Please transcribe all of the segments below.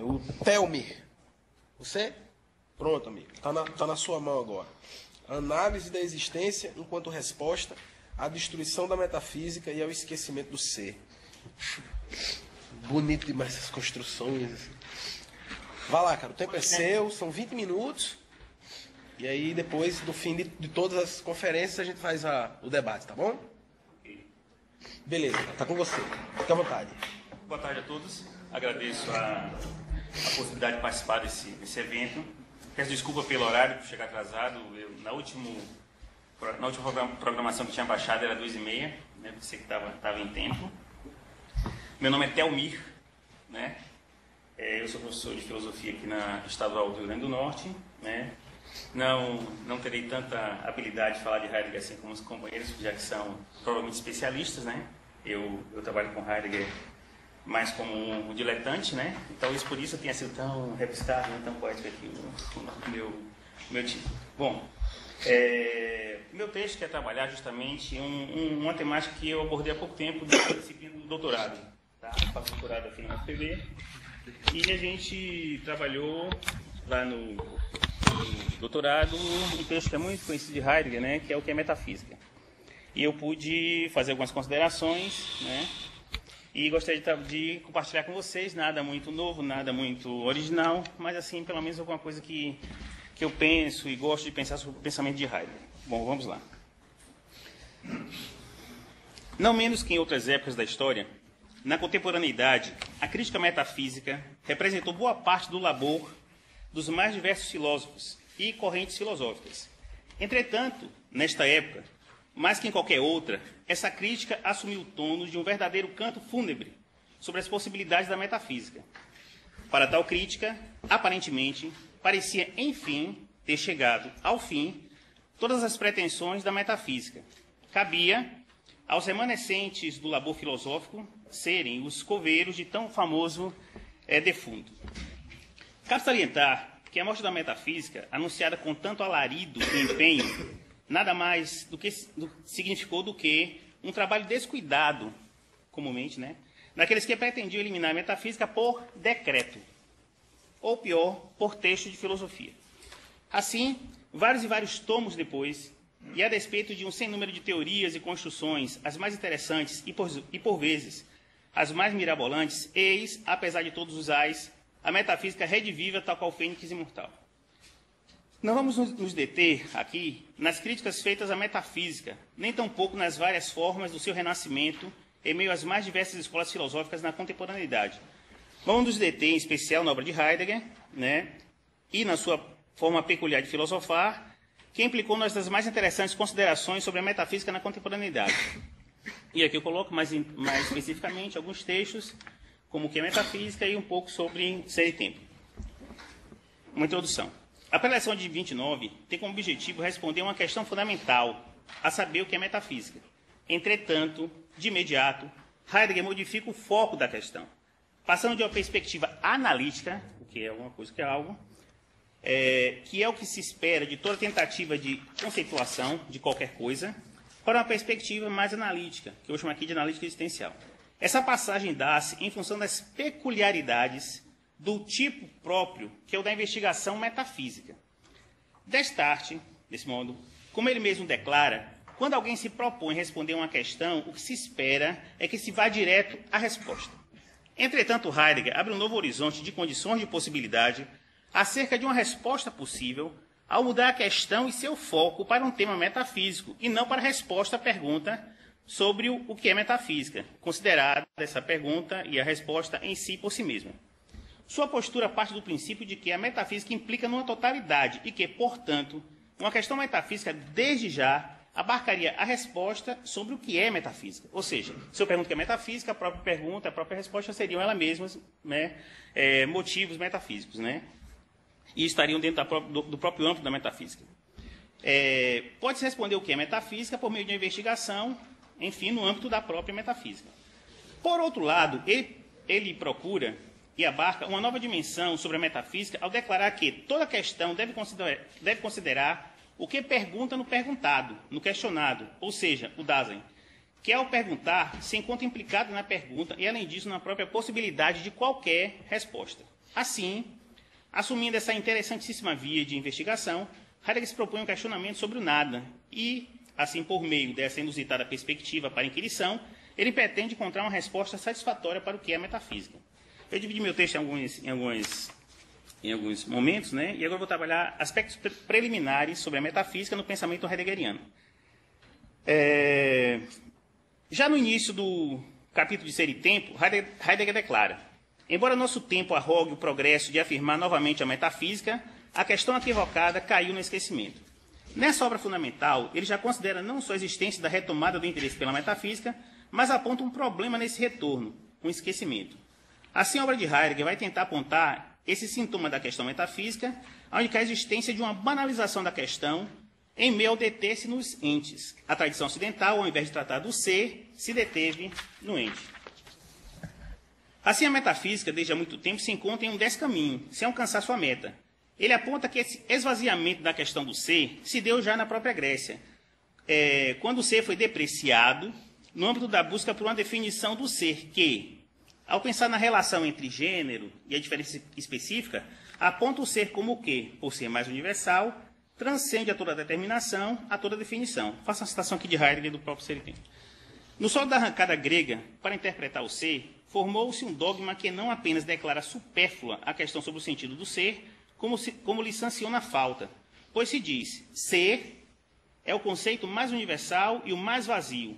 O Telmir. Você? Pronto, amigo. Tá na sua mão agora. Análise da existência enquanto resposta à destruição da metafísica e ao esquecimento do ser. Bonito demais essas construções. Vai lá, cara. O tempo é seu. São 20 minutos. E aí, depois, no fim de todas as conferências, a gente faz o debate, tá bom? Beleza, tá com você. Fique à vontade. Boa tarde a todos. Agradeço a possibilidade de participar desse evento. Peço desculpa pelo horário, por chegar atrasado. Na última programação que tinha baixado era 2h30, né? Você que estava em tempo. Meu nome é Telmir, né? Eu sou professor de filosofia aqui na Estadual do Rio Grande do Norte, né? Não terei tanta habilidade de falar de Heidegger assim como os companheiros, já que são provavelmente especialistas, né? Eu trabalho com Heidegger mais como um diletante, né? Talvez por isso eu tenha sido tão rebuscado, né? Tão poético aqui o meu título. Bom, meu texto quer trabalhar justamente uma temática que eu abordei há pouco tempo da disciplina do doutorado, tá? Faço doutorado aqui no UFPB e a gente trabalhou lá no doutorado um texto que é muito conhecido de Heidegger, né? Que é o que é metafísica. E eu pude fazer algumas considerações, né? E gostaria de compartilhar com vocês, nada muito novo, nada muito original, mas assim, pelo menos alguma coisa que eu penso e gosto de pensar sobre o pensamento de Heidegger. Bom, vamos lá. Não menos que em outras épocas da história, na contemporaneidade, a crítica metafísica representou boa parte do labor dos mais diversos filósofos e correntes filosóficas. Entretanto, nesta época, mais que em qualquer outra, essa crítica assumiu o tono de um verdadeiro canto fúnebre sobre as possibilidades da metafísica. Para tal crítica, aparentemente, parecia, enfim, ter chegado ao fim todas as pretensões da metafísica. Cabia aos remanescentes do labor filosófico serem os coveiros de tão famoso defunto. Cabe salientar que a morte da metafísica, anunciada com tanto alarido e empenho, nada mais significou do que um trabalho descuidado, comumente, né, daqueles que pretendiam eliminar a metafísica por decreto, ou pior, por texto de filosofia. Assim, vários e vários tomos depois, e a despeito de um sem número de teorias e construções, as mais interessantes e por vezes as mais mirabolantes, eis, apesar de todos os ais, a metafísica rediviva tal qual fênix imortal. Não vamos nos deter aqui nas críticas feitas à metafísica, nem tampouco nas várias formas do seu renascimento em meio às mais diversas escolas filosóficas na contemporaneidade. Vamos nos deter, em especial, na obra de Heidegger, né, e na sua forma peculiar de filosofar, que implicou nas das mais interessantes considerações sobre a metafísica na contemporaneidade. E aqui eu coloco mais especificamente alguns textos, como o que é metafísica e um pouco sobre ser e tempo. Uma introdução. A preleção de 29 tem como objetivo responder a uma questão fundamental, a saber o que é metafísica. Entretanto, de imediato, Heidegger modifica o foco da questão, passando de uma perspectiva analítica, o que é alguma coisa que é algo, que é o que se espera de toda tentativa de conceituação de qualquer coisa, para uma perspectiva mais analítica, que eu chamo aqui de analítica existencial. Essa passagem dá-se em função das peculiaridades do tipo próprio, que é o da investigação metafísica. Destarte, desse modo, como ele mesmo declara, quando alguém se propõe responder uma questão, o que se espera é que se vá direto à resposta. Entretanto, Heidegger abre um novo horizonte de condições de possibilidade acerca de uma resposta possível ao mudar a questão e seu foco para um tema metafísico e não para a resposta à pergunta sobre o que é metafísica, considerada essa pergunta e a resposta em si por si mesma. Sua postura parte do princípio de que a metafísica implica numa totalidade e que, portanto, uma questão metafísica, desde já, abarcaria a resposta sobre o que é metafísica. Ou seja, se eu pergunto o que é metafísica, a própria pergunta, a própria resposta seriam elas mesmas, né, motivos metafísicos, né? E estariam dentro do próprio âmbito da metafísica. Pode-se responder o que é metafísica por meio de uma investigação, enfim, no âmbito da própria metafísica. Por outro lado, ele procura e abarca uma nova dimensão sobre a metafísica ao declarar que toda questão deve considerar o que pergunta no perguntado, no questionado, ou seja, o Dasein, que ao perguntar se encontra implicado na pergunta e, além disso, na própria possibilidade de qualquer resposta. Assim, assumindo essa interessantíssima via de investigação, Heidegger se propõe um questionamento sobre o nada e, assim, por meio dessa inusitada perspectiva para a inquirição, ele pretende encontrar uma resposta satisfatória para o que é a metafísica. Eu dividi meu texto em alguns momentos, né? E agora vou trabalhar aspectos preliminares sobre a metafísica no pensamento heideggeriano. Já no início do capítulo de Ser e Tempo, Heidegger declara: embora nosso tempo arrogue o progresso de afirmar novamente a metafísica, a questão equivocada caiu no esquecimento. Nessa obra fundamental, ele já considera não só a existência da retomada do interesse pela metafísica, mas aponta um problema nesse retorno, um esquecimento. Assim, a obra de Heidegger vai tentar apontar esse sintoma da questão metafísica, onde a existência de uma banalização da questão em meio ao deter-se nos entes. A tradição ocidental, ao invés de tratar do ser, se deteve no ente. Assim, a metafísica, desde há muito tempo, se encontra em um descaminho, sem alcançar sua meta. Ele aponta que esse esvaziamento da questão do ser se deu já na própria Grécia, quando o ser foi depreciado no âmbito da busca por uma definição do ser que, ao pensar na relação entre gênero e a diferença específica, aponta o ser como o que, por ser mais universal, transcende a toda determinação, a toda definição. Faço uma citação aqui de Heidegger do próprio Ser e Tempo. No solo da arrancada grega, para interpretar o ser, formou-se um dogma que não apenas declara supérflua a questão sobre o sentido do ser, como lhe sanciona a falta, pois se diz: ser é o conceito mais universal e o mais vazio.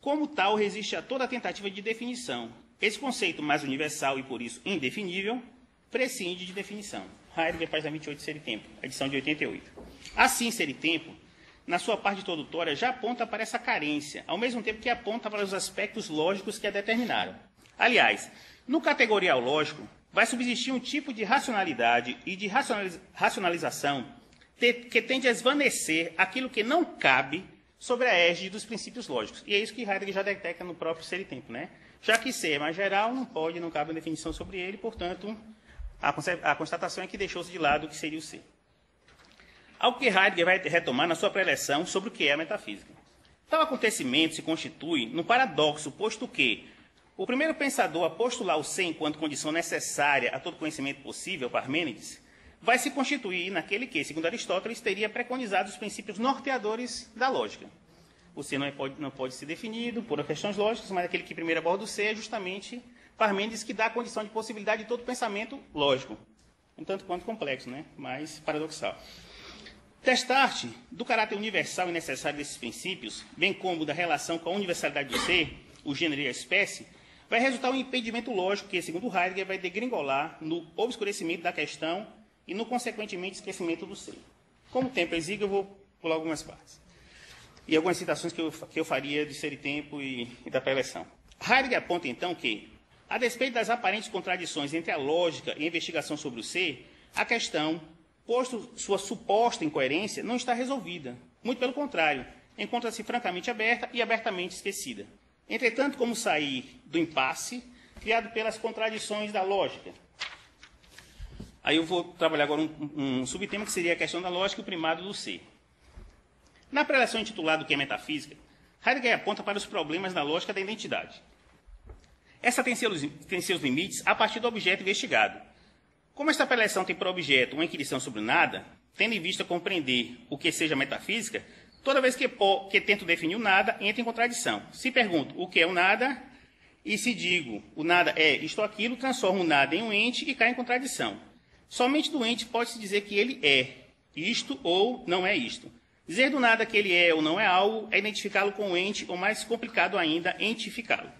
Como tal, resiste a toda tentativa de definição. Esse conceito mais universal e, por isso, indefinível, prescinde de definição. Heidegger, página 28, Ser e Tempo, edição de 88. Assim, Ser e Tempo, na sua parte introdutória, já aponta para essa carência, ao mesmo tempo que aponta para os aspectos lógicos que a determinaram. Aliás, no categorial lógico, vai subsistir um tipo de racionalidade e de racionalização que tende a esvanecer aquilo que não cabe sobre a égide dos princípios lógicos. E é isso que Heidegger já detecta no próprio Ser e Tempo, né? Já que ser é mais geral, não cabe uma definição sobre ele, portanto, a constatação é que deixou-se de lado o que seria o ser. Algo que Heidegger vai retomar na sua preleção sobre o que é a metafísica. Tal acontecimento se constitui num paradoxo, posto que o primeiro pensador a postular o ser enquanto condição necessária a todo conhecimento possível, Parmênides, vai se constituir naquele que, segundo Aristóteles, teria preconizado os princípios norteadores da lógica. O ser não pode ser definido por questões lógicas, mas aquele que primeiro aborda o ser é justamente Parmênides, que dá a condição de possibilidade de todo pensamento lógico. Um tanto quanto complexo, né? Mas paradoxal. Destarte do caráter universal e necessário desses princípios, bem como da relação com a universalidade do ser, o gênero e a espécie, vai resultar um impedimento lógico que, segundo Heidegger, vai degringolar no obscurecimento da questão e no, consequentemente, esquecimento do ser. Como o tempo é exíguo, eu vou pular algumas partes. E algumas citações que eu faria de Ser e Tempo e da preleção. Heidegger aponta, então, que, a despeito das aparentes contradições entre a lógica e a investigação sobre o ser, a questão, posto sua suposta incoerência, não está resolvida. Muito pelo contrário, encontra-se francamente aberta e abertamente esquecida. Entretanto, como sair do impasse criado pelas contradições da lógica? Aí eu vou trabalhar agora um subtema que seria a questão da lógica e o primado do ser. Na preleção intitulada O que é Metafísica, Heidegger aponta para os problemas da lógica da identidade. Essa tem seus limites a partir do objeto investigado. Como esta preleção tem por objeto uma inquirição sobre o nada, tendo em vista compreender o que seja metafísica, toda vez que tento definir o nada, entra em contradição. Se pergunto o que é o nada, e se digo o nada é isto ou aquilo, transformo o nada em um ente e cai em contradição. Somente do ente pode-se dizer que ele é isto ou não é isto. Dizer do nada que ele é ou não é algo é identificá-lo com o ente, ou mais complicado ainda, entificá-lo.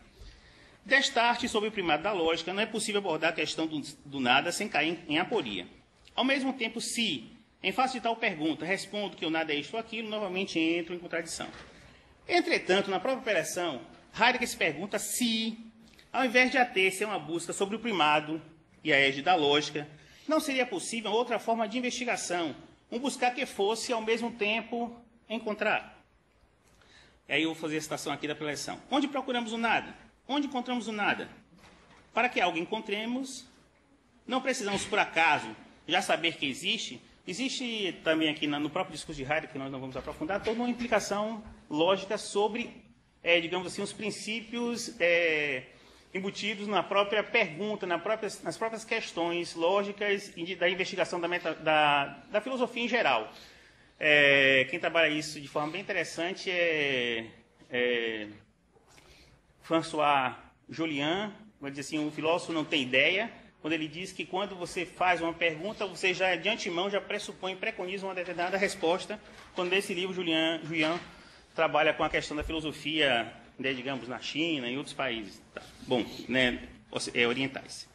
Destarte sobre o primado da lógica, não é possível abordar a questão do nada sem cair em aporia. Ao mesmo tempo, se, em face de tal pergunta, respondo que o nada é isto ou aquilo, novamente entro em contradição. Entretanto, na própria operação, Heidegger se pergunta se, ao invés de ater-se a uma busca sobre o primado e a égide da lógica, não seria possível outra forma de investigação, um buscar que fosse, ao mesmo tempo, encontrar. E aí eu vou fazer a citação aqui da preleção. Onde procuramos o nada? Onde encontramos o nada? Para que algo encontremos, não precisamos, por acaso, já saber que existe. Existe também aqui no próprio discurso de Heidegger, que nós não vamos aprofundar, toda uma implicação lógica sobre, digamos assim, os princípios embutidos na própria pergunta, nas próprias questões lógicas da investigação da filosofia em geral. Quem trabalha isso de forma bem interessante é François Jolian, vai dizer assim, o filósofo não tem ideia, quando ele diz que quando você faz uma pergunta, você já de antemão já preconiza uma determinada resposta, quando nesse livro Jolian trabalha com a questão da filosofia, né, digamos, na China e em outros países. Tá. Bom, né, orientais.